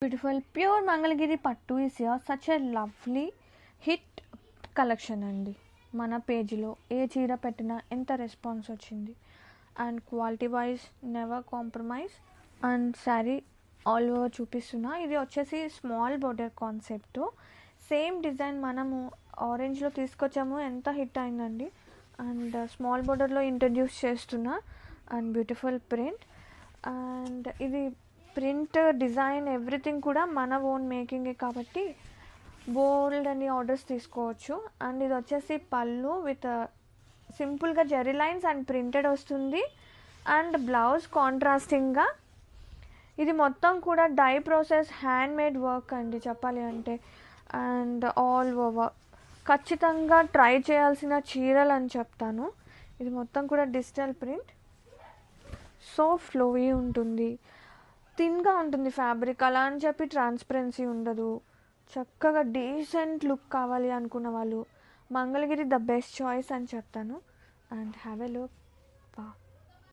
Beautiful pure Mangalagiri పట్టు is here. Such a lovely hit collection అండి. మన పేజీలో ఏ చీర పెట్టినా ఎంత రెస్పాన్స్ వచ్చింది. And quality wise never compromise. And sari all over చూపిస్తున్నా. ఇది వచ్చేసి small border concept. Same design మనము ఆరెంజ్లో తీసుకొచ్చాము, ఎంత హిట్ అయిందండి. అండ్ స్మాల్ బోర్డర్లో ఇంట్రడ్యూస్ చేస్తున్నా. And beautiful print. అండ్ ఇది ప్రింట్ డిజైన్ ఎవ్రీథింగ్ కూడా మన ఓన్ మేకింగే కాబట్టి బోల్డ్ అని ఆర్డర్స్ తీసుకోవచ్చు. అండ్ ఇది వచ్చేసి పళ్ళు విత్ సింపుల్గా జెరీ లైన్స్ అండ్ ప్రింటెడ్ వస్తుంది. అండ్ బ్లౌజ్ కాంట్రాస్టింగ్గా. ఇది మొత్తం కూడా dye process handmade work అండి చెప్పాలి అంటే. అండ్ ఆల్ ఓవర్ ఖచ్చితంగా ట్రై చేయాల్సిన చీరలు అని చెప్తాను. ఇది మొత్తం కూడా డిజిటల్ ప్రింట్. సో ఫ్లోయీ ఉంటుంది, థిన్గా ఉంటుంది ఫ్యాబ్రిక్. అలా అని చెప్పి ట్రాన్స్పరెన్సీ ఉండదు. చక్కగా డీసెంట్ లుక్ కావాలి అనుకున్న వాళ్ళు మంగళగిరి ద బెస్ట్ చాయిస్ అని చెప్తాను. And have a look. Wow.